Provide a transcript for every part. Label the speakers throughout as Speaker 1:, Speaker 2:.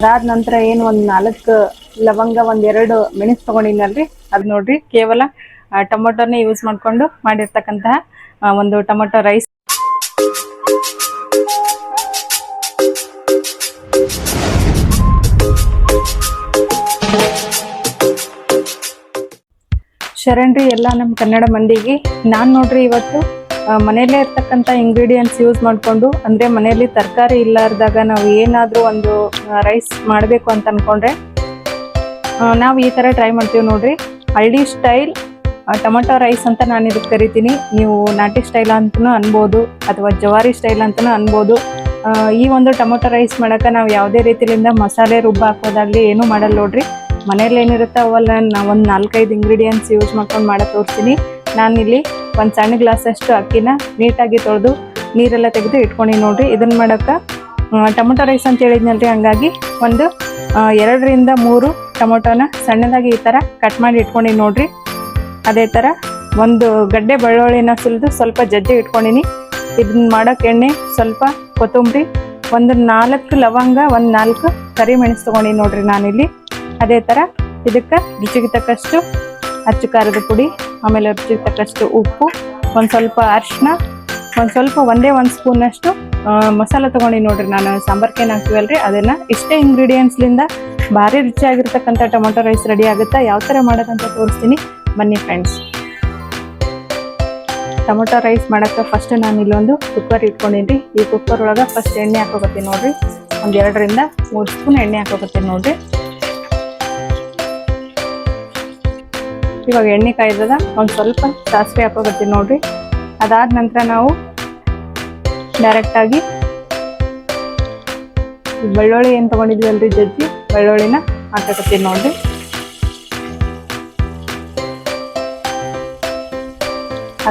Speaker 1: ಅದಾದ ನಂತರ ಏನು ಒಂದು 4 ಲವಂಗ, 1-2 ಮೆಣಸು ತಗೊಂಡಿನಲ್ರಿ, ಅದು ನೋಡ್ರಿ ಕೇವಲ ಟೊಮೊಟೊನೇ ಯೂಸ್ ಮಾಡ್ಕೊಂಡು ಮಾಡಿರ್ತಕ್ಕಂತಹ ಒಂದು ಟೊಮೊಟೊ ರೈಸ್. ಶರಣ್ರಿ ಎಲ್ಲ ನಮ್ಮ ಕನ್ನಡ ಮಂದಿಗೆ. ನಾನು ನೋಡ್ರಿ ಇವತ್ತು ಮನೆಯಲ್ಲೇ ಇರ್ತಕ್ಕಂಥ ಇಂಗ್ರೀಡಿಯೆಂಟ್ಸ್ ಯೂಸ್ ಮಾಡಿಕೊಂಡು, ಅಂದರೆ ಮನೆಯಲ್ಲಿ ತರಕಾರಿ ಇಲ್ಲಾರ್ದಾಗ ನಾವು ಏನಾದರೂ ಒಂದು ರೈಸ್ ಮಾಡಬೇಕು ಅಂತ ಅಂದ್ಕೊಂಡ್ರೆ ನಾವು ಈ ಥರ ಟ್ರೈ ಮಾಡ್ತೀವಿ ನೋಡ್ರಿ. ಹಳ್ಳಿ ಸ್ಟೈಲ್ ಟೊಮೊಟೊ ರೈಸ್ ಅಂತ ನಾನು ಇದಕ್ಕೆ ಕರಿತೀನಿ. ನೀವು ನಾಟಿ ಸ್ಟೈಲ್ ಅಂತಲೂ ಅನ್ಬೋದು ಅಥವಾ ಜವಾರಿ ಸ್ಟೈಲ್ ಅಂತಲೂ ಅನ್ಬೋದು. ಈ ಒಂದು ಟೊಮೊಟೊ ರೈಸ್ ಮಾಡೋಕೆ ನಾವು ಯಾವುದೇ ರೀತಿಯಿಂದ ಮಸಾಲೆ ರುಬ್ಬ ಹಾಕೋದಾಗಲಿ ಏನೂ ಮಾಡಲ್ಲ ನೋಡ್ರಿ. ಮನೇಲಿ ಏನಿರುತ್ತೆ ಅವಲ್ಲ ನಾವು ಒಂದು 4-5 ಇಂಗ್ರೀಡಿಯೆಂಟ್ಸ್ ಯೂಸ್ ಮಾಡ್ಕೊಂಡು ಮಾಡೋಕೆ ತೋರಿಸ್ತೀನಿ. ನಾನಿಲ್ಲಿ ಒಂದು ಸಣ್ಣ ಗ್ಲಾಸಷ್ಟು ಅಕ್ಕಿನ ನೀಟಾಗಿ ತೊಳೆದು ನೀರೆಲ್ಲ ತೆಗೆದು ಇಟ್ಕೊಂಡು ನೋಡ್ರಿ. ಇದನ್ನು ಮಾಡೋಕೆ ಟೊಮೊಟೊ ರೈಸ್ ಅಂತ ಹೇಳಿದ್ನಲ್ರಿ, ಹಂಗಾಗಿ ಒಂದು 2-3 ಟೊಮೊಟೊನ ಸಣ್ಣದಾಗಿ ಈ ಥರ ಕಟ್ ಮಾಡಿ ಇಟ್ಕೊಂಡು ನೋಡ್ರಿ. ಅದೇ ಥರ ಒಂದು ಗಡ್ಡೆ ಬೆಳ್ಳುಳ್ಳಿನ ಸುಲಿದು ಸ್ವಲ್ಪ ಜಜ್ಜಿ ಇಟ್ಕೊಂಡಿನಿ. ಇದನ್ನ ಮಾಡೋಕೆ ಎಣ್ಣೆ, ಸ್ವಲ್ಪ ಕೊತ್ತಂಬರಿ, ಒಂದು 4 ಲವಂಗ, 4 ಕರಿಮೆಣಸು ತೊಗೊಂಡು ನೋಡ್ರಿ ನಾನಿಲ್ಲಿ. ಅದೇ ಥರ ಇದಕ್ಕೆ ರುಚಿಗೆ ತಕ್ಕಷ್ಟು ಅಚ್ಚು ಖಾರದ ಪುಡಿ, ಆಮೇಲೆ ರುಚಿಗೆ ತಕ್ಕಷ್ಟು ಉಪ್ಪು, ಒಂದು ಸ್ವಲ್ಪ ಅರಿಶಿನ, ಒಂದು ಸ್ವಲ್ಪ ಒಂದೇ 1 ಸ್ಪೂನಷ್ಟು ಮಸಾಲ ತೊಗೊಂಡು ನೋಡ್ರಿ. ನಾನು ಸಾಂಬಾರ್ಗೆ ಏನು ಹಾಕ್ತೀವಲ್ರಿ ಅದನ್ನು. ಇಷ್ಟೇ ಇಂಗ್ರೀಡಿಯೆಂಟ್ಸ್ಲಿಂದ ಭಾರಿ ರುಚಿಯಾಗಿರ್ತಕ್ಕಂಥ ಟೊಮೊಟೊ ರೈಸ್ ರೆಡಿ ಆಗುತ್ತಾ. ಯಾವ ಥರ ಮಾಡೋದಂತ ತೋರಿಸ್ತೀನಿ ಬನ್ನಿ ಫ್ರೆಂಡ್ಸ್. ಟೊಮೊಟೊ ರೈಸ್ ಮಾಡೋಕ್ಕೆ ಫಸ್ಟ್ ನಾನು ಇಲ್ಲೊಂದು ಕುಕ್ಕರ್ ಇಟ್ಕೊಂಡಿನಿ. ಈ ಕುಕ್ಕರ್ ಒಳಗೆ ಫಸ್ಟ್ ಎಣ್ಣೆ ಹಾಕೋಕತ್ತೀನಿ ನೋಡ್ರಿ. ಒಂದು 2-3 ಸ್ಪೂನ್ ಎಣ್ಣೆ ಹಾಕೋಕತ್ತೀನಿ ನೋಡ್ರಿ. ಇವಾಗ ಎಣ್ಣೆ ಕಾಯ್ದದ, ಒಂದು ಸ್ವಲ್ಪ ಸಾಸಿವೆ ಹಾಕೋಕತ್ತೀನಿ ನೋಡ್ರಿ. ಅದಾದ ನಂತರ ನಾವು ಡೈರೆಕ್ಟಾಗಿ ಬೆಳ್ಳುಳ್ಳಿ ಏನು ತೊಗೊಂಡಿದ್ವಲ್ರಿ ಜಜ್ಜಿ, ಬೆಳ್ಳುಳ್ಳಿನ ಹಾಕೋಕತ್ತೀನಿ ನೋಡ್ರಿ.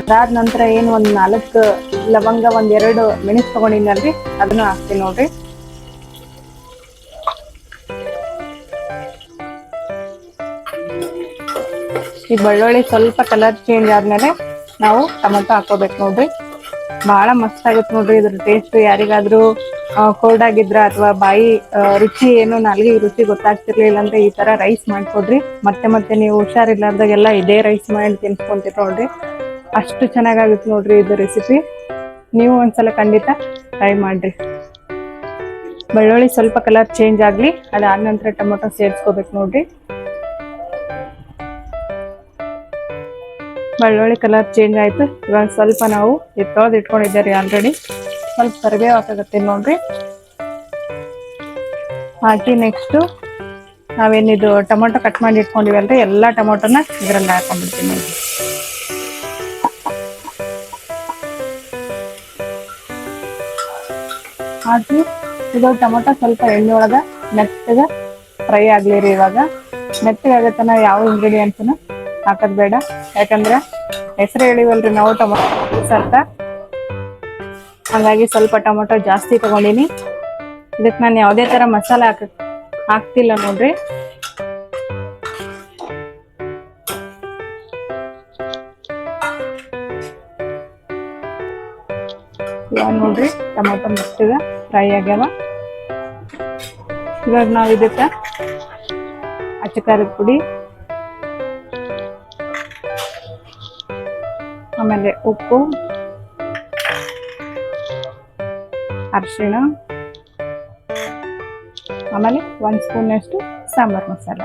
Speaker 1: ಅದಾದ ನಂತರ ಏನು ಒಂದು 4 ಲವಂಗ, 1-2 ಮೆಣಸು ತೊಗೊಂಡಿನಲ್ರಿ, ಅದನ್ನು ಹಾಕ್ತೀನಿ ನೋಡ್ರಿ. ಈ ಬೆಳ್ಳುಳ್ಳಿ ಸ್ವಲ್ಪ ಕಲರ್ ಚೇಂಜ್ ಆದ್ಮೇಲೆ ನಾವು ಟೊಮೊಟೊ ಹಾಕೋಬೇಕು ನೋಡ್ರಿ. ಭಾಳ ಮಸ್ತ್ ಆಗುತ್ತೆ ನೋಡ್ರಿ ಇದ್ರ ಟೇಸ್ಟ್. ಯಾರಿಗಾದ್ರೂ ಕೋಲ್ಡ್ ಆಗಿದ್ರ ಅಥವಾ ಬಾಯಿ ರುಚಿ ಏನು ನಾಲ್ಗೆ ರುಚಿ ಗೊತ್ತಾಗ್ತಿರ್ಲಿಲ್ಲ ಅಂದ್ರೆ ಈ ತರ ರೈಸ್ ಮಾಡ್ಕೊಡ್ರಿ. ಮತ್ತೆ ನೀವು ಹುಷಾರಿಲ್ಲಾರ್ದಾಗೆಲ್ಲ ಇದೇ ರೈಸ್ ಮಾಡಿ ತಿನ್ಸ್ಕೊಂತೀರಿ ನೋಡ್ರಿ. ಅಷ್ಟು ಚೆನ್ನಾಗಾಗುತ್ತೆ ನೋಡ್ರಿ ಇದು ರೆಸಿಪಿ. ನೀವು ಒಂದ್ಸಲ ಖಂಡಿತ ಟ್ರೈ ಮಾಡ್ರಿ. ಬೆಳ್ಳುಳ್ಳಿ ಸ್ವಲ್ಪ ಕಲರ್ ಚೇಂಜ್ ಆಗ್ಲಿ, ಅದಾದ ನಂತರ ಟೊಮೊಟೊ ಸೇರಿಸ್ಕೋಬೇಕು ನೋಡ್ರಿ. ಬೆಳ್ಳುಳ್ಳಿ ಕಲರ್ ಚೇಂಜ್ ಆಯ್ತು. ಇವಾಗ ಸ್ವಲ್ಪ ನಾವು ತೊಳೆದು ಇಟ್ಕೊಂಡಿದ್ದೀರಿ ಆಲ್ರೆಡಿ, ಸ್ವಲ್ಪ ಕರಿಬೇವು ಹಾಕಾಗತ್ತೀನಿ ನೋಡ್ರಿ. ಹಾಕಿ ನೆಕ್ಸ್ಟು ನಾವೇನಿದು ಟೊಮೊಟೊ ಕಟ್ ಮಾಡಿ ಇಟ್ಕೊಂಡಿವಲ್ರಿ, ಎಲ್ಲ ಟೊಮೊಟೊನ ಇದರಲ್ಲಿ ಹಾಕೊಂಡ್ಬಿಡ್ತೀನಿ ನೋಡ್ರಿ. ಹಾಕಿ ಇದು ಟೊಮೊಟೊ ಸ್ವಲ್ಪ ಎಣ್ಣೆ ಒಳಗೆ ಮೆತ್ತಗೆ ಫ್ರೈ ಆಗ್ಲಿರಿ. ಇವಾಗ ಮೆತ್ತಗೆ ಆಗತ್ತನ ಯಾವ ಇಂಗ್ರೀಡಿಯೆಂಟ್ಸ್ನ ಹಾಕೋದು ಬೇಡ, ಯಾಕಂದ್ರೆ ಹೆಸರು ಹೇಳಿವಲ್ರಿ ನಾವು ಟೊಮೊಟೊ ಅಂತ. ಹಾಗಾಗಿ ಸ್ವಲ್ಪ ಟೊಮೊಟೊ ಜಾಸ್ತಿ ತಗೊಂಡಿನಿ. ಇದಕ್ಕೆ ನಾನು ಯಾವುದೇ ಥರ ಮಸಾಲೆ ಹಾಕ್ತಿಲ್ಲ ನೋಡ್ರಿ. ಇವಾಗ ನೋಡ್ರಿ ಟೊಮೊಟೊ ಮೆತ್ತಗೆ ಫ್ರೈ ಆಗ್ಯಾವ. ಇವಾಗ ನಾವು ಇದಕ್ಕೆ ಅಚ್ಚ ಖಾರದ ಪುಡಿ, ಆಮೇಲೆ ಉಪ್ಪು, ಅರಿಶಿಣ, ಆಮೇಲೆ 1 ಸ್ಪೂನಷ್ಟು ಸಾಂಬಾರ್ ಮಸಾಲ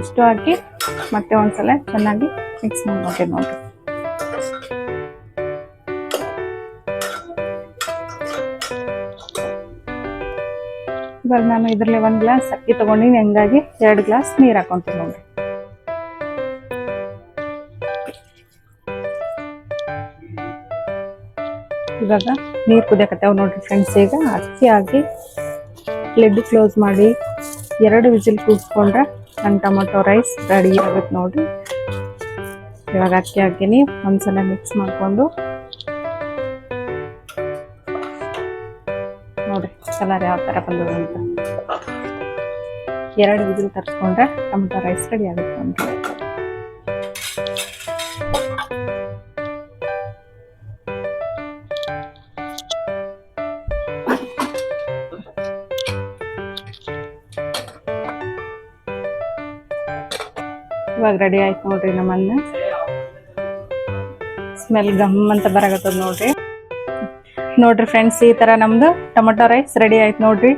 Speaker 1: ಇಷ್ಟು ಹಾಕಿ ಮತ್ತೆ ಒಂದ್ಸಲ ಚೆನ್ನಾಗಿ ಮಿಕ್ಸ್ ಮಾಡ್ಕೊತೀವಿ ನೋಡ್ರಿ. ಇವಾಗ ನಾನು ಇದರಲ್ಲಿ 1 ಗ್ಲಾಸ್ ಅಕ್ಕಿ ತಗೊಂಡಿನಿ, ಹಂಗಾಗಿ 2 ಗ್ಲಾಸ್ ನೀರು ಹಾಕೊಂತೀನಿ ನೋಡ್ರಿ. ಇವಾಗ ನೀರು ಕುದಿಯಕತ್ತಾವ ನೋಡ್ರಿ ಫ್ರೆಂಡ್ಸ್. ಈಗ ಅಕ್ಕಿ ಹಾಕಿ ಲಿಡ್ ಕ್ಲೋಸ್ ಮಾಡಿ 2 ವಿಸಿಲ್ ಕೂಗಿಸ್ಕೊಂಡ್ರೆ ನನ್ನ ಟೊಮೊಟೊ ರೈಸ್ ರೆಡಿ ಆಗುತ್ತೆ ನೋಡ್ರಿ. ಇವಾಗ ಅಕ್ಕಿ ಹಾಕಿನಿ, ಒಂದ್ಸಲ ಮಿಕ್ಸ್ ಮಾಡಿಕೊಂಡು ನೋಡ್ರಿ ಕಲರ್ ಯಾವ ಥರ ಬಂದದ ಅಂತ. 2 ವಿಸಿಲ್ ತರಿಸ್ಕೊಂಡ್ರೆ ಟೊಮೊಟೊ ರೈಸ್ ರೆಡಿ ಆಗುತ್ತೆ ನೋಡ್ರಿ. ಇವಾಗ ರೆಡಿ ಆಯ್ತು ನೋಡ್ರಿ ನಮ್ಮನ್ನ. ಸ್ಮೆಲ್ ಗಮ್ ಅಂತ ಬರಾಕತ್ತದ ನೋಡ್ರಿ. ನೋಡ್ರಿ ಫ್ರೆಂಡ್ಸ್, ಈ ತರ ನಮ್ದು ಟೊಮೊಟೊ ರೈಸ್ ರೆಡಿ ಆಯ್ತು ನೋಡ್ರಿ.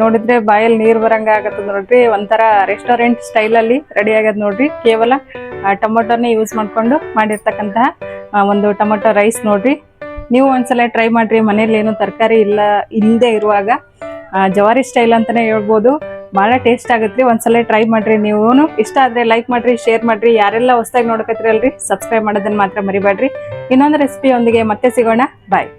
Speaker 1: ನೋಡಿದ್ರೆ ಬಾಯಲ್ಲಿ ನೀರು ಬರಂಗ ಆಗತ್ತದ ನೋಡ್ರಿ. ಒಂಥರ ರೆಸ್ಟೋರೆಂಟ್ ಸ್ಟೈಲಲ್ಲಿ ರೆಡಿ ಆಗದ್ ನೋಡ್ರಿ. ಕೇವಲ ಟೊಮೊಟೊನೇ ಯೂಸ್ ಮಾಡ್ಕೊಂಡು ಮಾಡಿರ್ತಕ್ಕಂತಹ ಒಂದು ಟೊಮೊಟೊ ರೈಸ್ ನೋಡ್ರಿ. ನೀವು ಒಂದ್ಸಲ ಟ್ರೈ ಮಾಡ್ರಿ. ಮನೇಲಿ ಏನು ತರಕಾರಿ ಇಲ್ಲದೆ ಇರುವಾಗ ಜವಾರಿ ಸ್ಟೈಲ್ ಅಂತಾನೆ ಹೇಳ್ಬೋದು. ಭಾಳ ಟೇಸ್ಟ್ ಆಗತ್ರಿ. ಒಂದ್ಸಲ ಟ್ರೈ ಮಾಡ್ರಿ. ನೀವು ಇಷ್ಟ ಆದ್ರೆ ಲೈಕ್ ಮಾಡ್ರಿ, ಶೇರ್ ಮಾಡ್ರಿ. ಯಾರೆಲ್ಲ ಹೊಸದಾಗಿ ನೋಡಕತ್ತಿರಲ್ರಿ, ಸಬ್ಸ್ಕ್ರೈಬ್ ಮಾಡೋದನ್ನ ಮಾತ್ರ ಮರಿಬೇಡ್ರಿ. ಇನ್ನೊಂದು ರೆಸಿಪಿಯೊಂದಿಗೆ ಮತ್ತೆ ಸಿಗೋಣ. ಬಾಯ್.